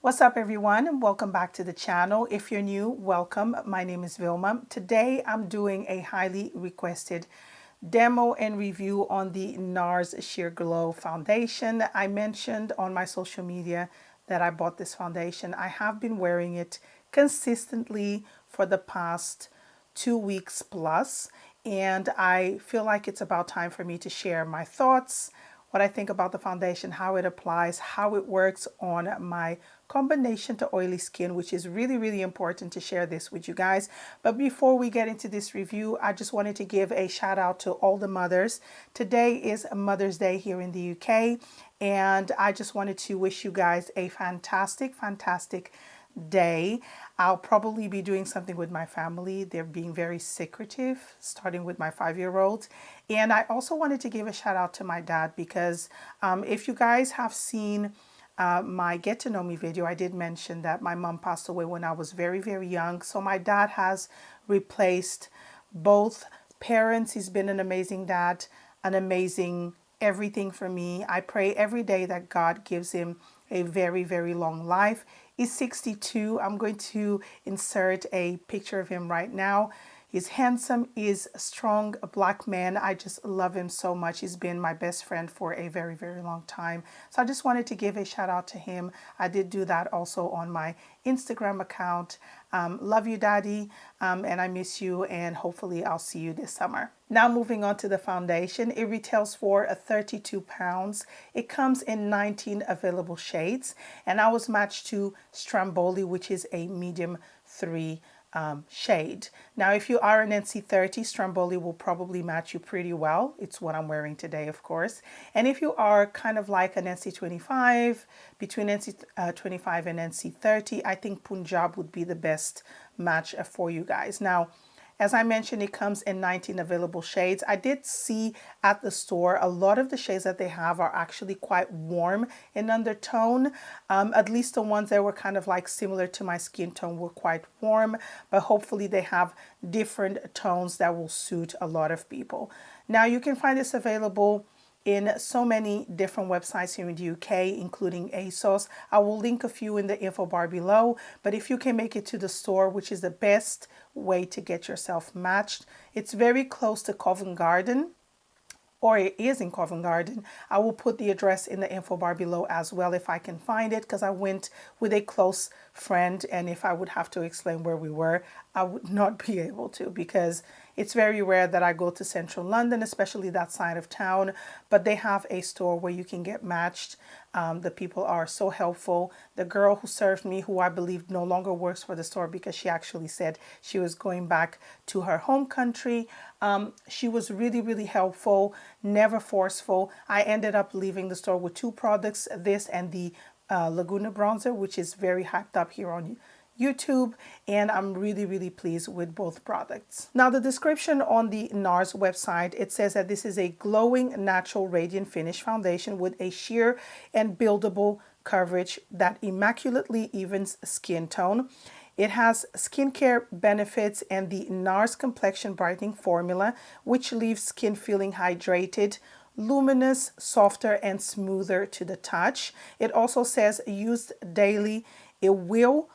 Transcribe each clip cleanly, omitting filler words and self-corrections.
What's up everyone, and welcome back to the channel. If you're new, welcome. My name is Vilma. Today I'm doing a highly requested demo and review on the Nars Sheer Glow foundation. I mentioned on my social media that I bought this foundation. I have been wearing it consistently for the past 2 weeks plus, and I feel like it's about time for me to share my thoughts, what I think about the foundation, how it applies, how it works on my combination to oily skin, which is really important to share this with you guys. But before we get into this review, I just wanted to give a shout out to all the mothers. Today is Mother's Day here in the UK, and I just wanted to wish you guys a fantastic day. I'll probably be doing something with my family. They're being very secretive, starting with my 5-year-old. And I also wanted to give a shout out to my dad because if you guys have seen my Get to Know Me video, I did mention that my mom passed away when I was very young. So my dad has replaced both parents. He's been an amazing dad, an amazing everything for me. I pray every day that God gives him a very long life. He's 62. I'm going to insert a picture of him right now. He's handsome, he's a strong black man. I just love him so much. He's been my best friend for a very long time. So I just wanted to give a shout out to him. I did do that also on my Instagram account. Love you, Daddy, and I miss you, and hopefully I'll see you this summer. Now moving on to the foundation. It retails for £32. It comes in 19 available shades, and I was matched to Stromboli, which is a medium 3 shade. Now, if you are an NC30, Stromboli will probably match you pretty well. It's what I'm wearing today, of course. And if you are kind of like an NC25, between NC25 and NC30, I think Punjab would be the best match for you guys. Now, as I mentioned, it comes in 19 available shades. I did see at the store a lot of the shades that they have are actually quite warm in undertone. At least the ones that were kind of like similar to my skin tone were quite warm, but hopefully they have different tones that will suit a lot of people. Now you can find this available in so many different websites here in the UK, including ASOS. I will link a few in the info bar below, but if you can make it to the store, which is the best way to get yourself matched, it's very close to Covent Garden, or it is in Covent Garden. I will put the address in the info bar below as well if I can find it, because I went with a close friend, and if I would have to explain where we were, I would not be able to, because it's very rare that I go to central London, especially that side of town, but they have a store where you can get matched. The people are so helpful. The girl who served me, who I believe no longer works for the store because she actually said she was going back to her home country, she was really helpful, never forceful. I ended up leaving the store with 2 products, this and the Laguna bronzer, which is very hyped up here on YouTube, and I'm really pleased with both products. Now, the description on the Nars website, it says that this is a glowing natural radiant finish foundation with a sheer and buildable coverage that immaculately evens skin tone. It has skincare benefits and the Nars complexion brightening formula, which leaves skin feeling hydrated, luminous, softer, and smoother to the touch. It also says used daily, it will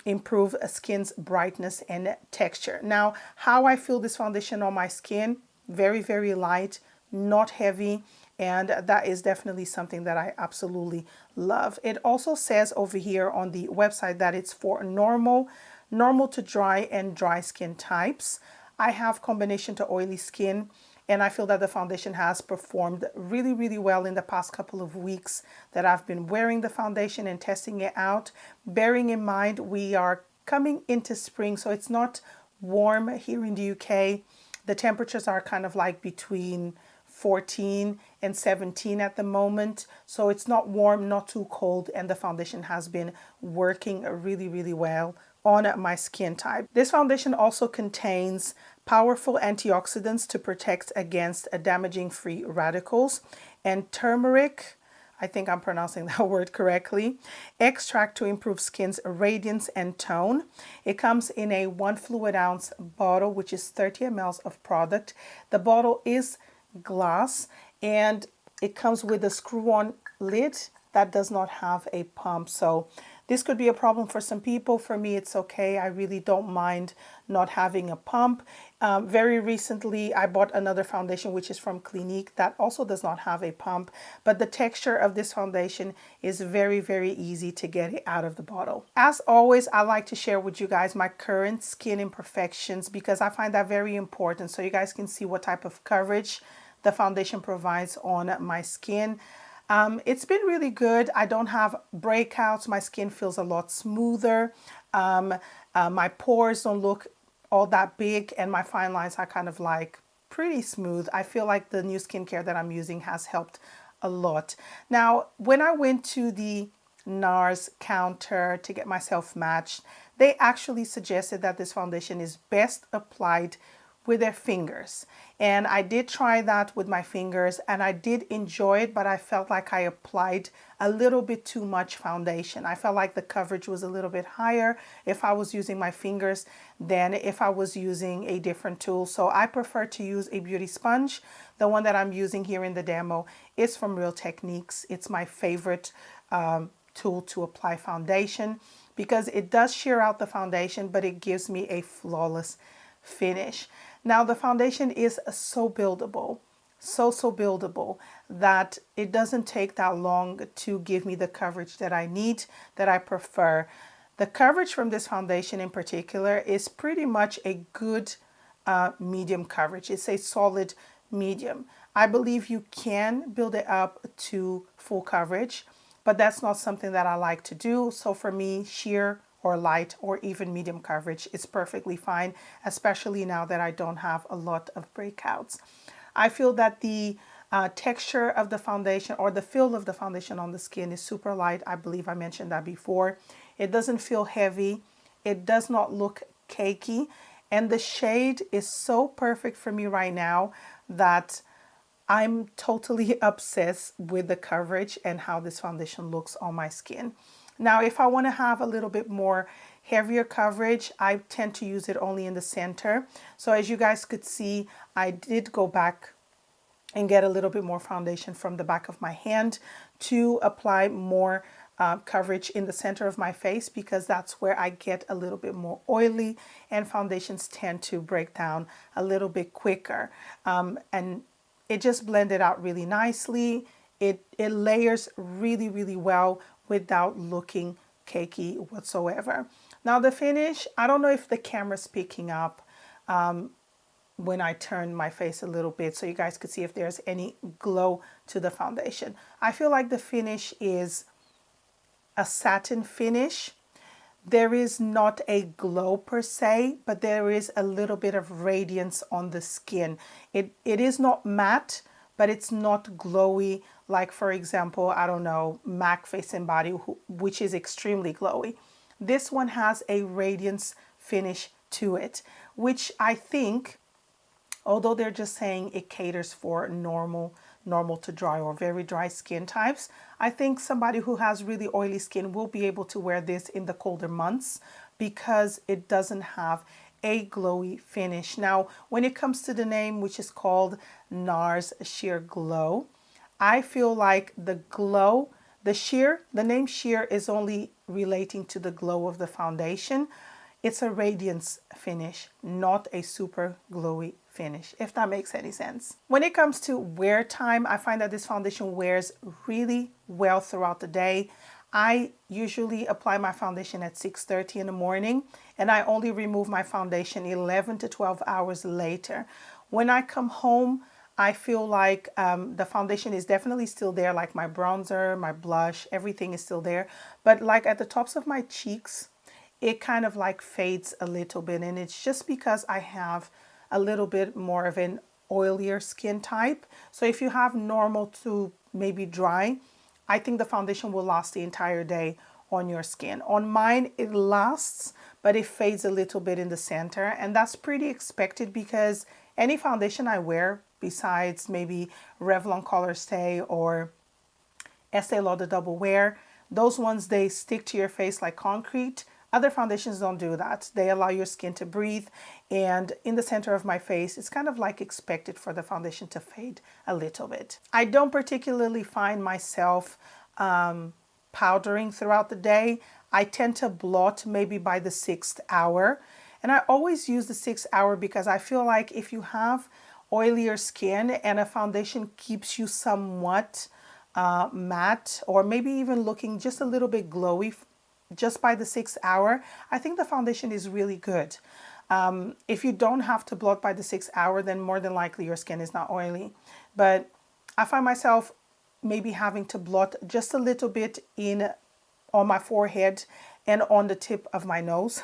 improve skin's brightness and texture. Now, how I feel this foundation on my skin, very light, not heavy, and that is definitely something that I absolutely love. It also says over here on the website that it's for normal to dry and dry skin types. I have combination to oily skin, and I feel that the foundation has performed really well in the past couple of weeks that I've been wearing the foundation and testing it out. Bearing in mind, we are coming into spring, so it's not warm here in the UK. The temperatures are kind of like between 14 and 17 at the moment. So it's not warm, not too cold, and the foundation has been working really well on my skin type. This foundation also contains powerful antioxidants to protect against damaging free radicals, and turmeric, I think I'm pronouncing that word correctly, extract to improve skin's radiance and tone. It comes in a 1 fluid ounce bottle, which is 30 ml of product. The bottle is glass, and it comes with a screw-on lid that does not have a pump. So This could be a problem for some people. For me, it's okay. I really don't mind not having a pump. Very recently, I bought another foundation, which is from Clinique, that also does not have a pump. But the texture of this foundation is very, very easy to get it out of the bottle. As always, I like to share with you guys my current skin imperfections because I find that very important, so you guys can see what type of coverage the foundation provides on my skin. It's been really good. I don't have breakouts. My skin feels a lot smoother. My pores don't look all that big, and my fine lines are kind of like pretty smooth. I feel like the new skincare that I'm using has helped a lot. Now, when I went to the Nars counter to get myself matched, they actually suggested that this foundation is best applied with their fingers. And I did try that with my fingers and I did enjoy it, but I felt like I applied a little bit too much foundation. I felt like the coverage was a little bit higher if I was using my fingers than if I was using a different tool. So I prefer to use a beauty sponge. The one that I'm using here in the demo is from Real Techniques. It's my favorite tool to apply foundation because it does shear out the foundation, but it gives me a flawless finish. Now the foundation is so buildable, so buildable that it doesn't take that long to give me the coverage that I need, that I prefer. The coverage from this foundation in particular is pretty much a good medium coverage. It's a solid medium. I believe you can build it up to full coverage, but that's not something that I like to do. So for me, sheer or light or even medium coverage is perfectly fine, especially now that I don't have a lot of breakouts. I feel that the texture of the foundation or the feel of the foundation on the skin is super light. I believe I mentioned that before. It doesn't feel heavy. It does not look cakey. And the shade is so perfect for me right now that I'm totally obsessed with the coverage and how this foundation looks on my skin. Now, if I want to have a little bit more heavier coverage, I tend to use it only in the center. So as you guys could see, I did go back and get a little bit more foundation from the back of my hand to apply more coverage in the center of my face because that's where I get a little bit more oily and foundations tend to break down a little bit quicker. And it just blended out really nicely. It layers really, really well without looking cakey whatsoever. Now the finish, I don't know if the camera's picking up when I turn my face a little bit so you guys could see if there's any glow to the foundation. I feel like the finish is a satin finish. There is not a glow per se, but there is a little bit of radiance on the skin. It is not matte, but it's not glowy like, for example, I don't know, MAC Face and Body, which is extremely glowy. This one has a radiance finish to it, which I think, although they're just saying it caters for normal to dry or very dry skin types, I think somebody who has really oily skin will be able to wear this in the colder months because it doesn't have a glowy finish. Now, when it comes to the name, which is called Nars Sheer Glow, I feel like the glow, the name sheer is only relating to the glow of the foundation. It's a radiance finish, not a super glowy finish, if that makes any sense. When it comes to wear time, I find that this foundation wears really well throughout the day. I usually apply my foundation at 6:30 in the morning and I only remove my foundation 11 to 12 hours later. When I come home, I feel like the foundation is definitely still there, like my bronzer, my blush, everything is still there. But like at the tops of my cheeks, it kind of like fades a little bit. And it's just because I have a little bit more of an oilier skin type. So if you have normal to maybe dry, I think the foundation will last the entire day on your skin. On mine, it lasts, but it fades a little bit in the center. And that's pretty expected because any foundation I wear, besides maybe Revlon Color Stay or Estee Lauder Double Wear, those ones, they stick to your face like concrete. Other foundations don't do that. They allow your skin to breathe. And in the center of my face, it's kind of like expected for the foundation to fade a little bit. I don't particularly find myself powdering throughout the day. I tend to blot maybe by the 6th hour. And I always use the 6th hour because I feel like if you have oilier skin and a foundation keeps you somewhat matte, or maybe even looking just a little bit glowy just by the 6th hour, I think the foundation is really good. If you don't have to blot by the 6th hour, then more than likely your skin is not oily. But I find myself maybe having to blot just a little bit on my forehead and on the tip of my nose.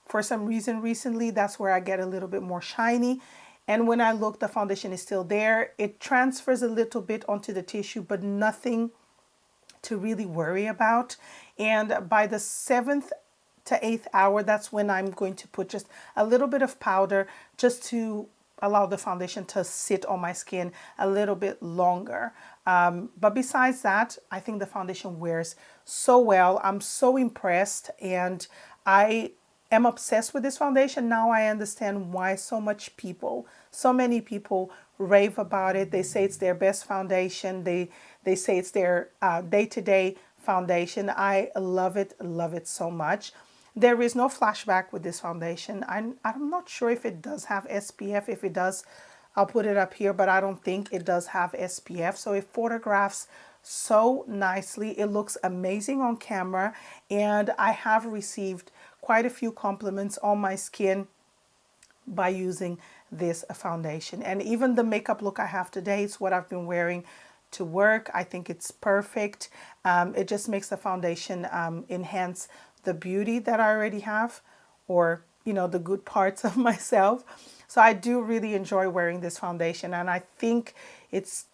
For some reason recently, that's where I get a little bit more shiny. And when I look, the foundation is still there. It transfers a little bit onto the tissue, but nothing to really worry about. And by the 7th to 8th hour, that's when I'm going to put just a little bit of powder just to allow the foundation to sit on my skin a little bit longer. But besides that, I think the foundation wears so well. I'm so impressed, and I am obsessed with this foundation. Now I understand why so many people rave about it. They say it's their best foundation. They say it's their day-to-day foundation. I love it so much. There is no flashback with this foundation. I'm not sure if it does have SPF. If it does, I'll put it up here, but I don't think it does have SPF. So it photographs so nicely. It looks amazing on camera, and I have received quite a few compliments on my skin by using this foundation. And even the makeup look I have today, it's what I've been wearing to work. I think it's perfect. It just makes the foundation enhance the beauty that I already have, or the good parts of myself. So I do really enjoy wearing this foundation, and I think it's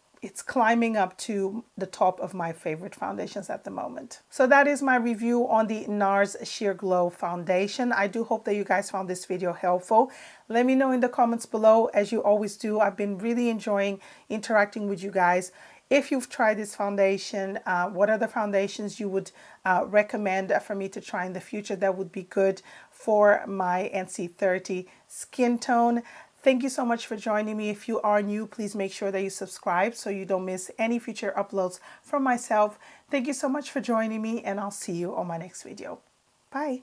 climbing up to the top of my favorite foundations at the moment. So that is my review on the Nars Sheer Glow foundation. I do hope that you guys found this video helpful. Let me know in the comments below. As you always do, I've been really enjoying interacting with you guys. If you've tried this foundation, what other foundations you would recommend for me to try in the future that would be good for my NC30 skin tone. Thank you so much for joining me. If you are new, please make sure that you subscribe so you don't miss any future uploads from myself. Thank you so much for joining me, and I'll see you on my next video. Bye.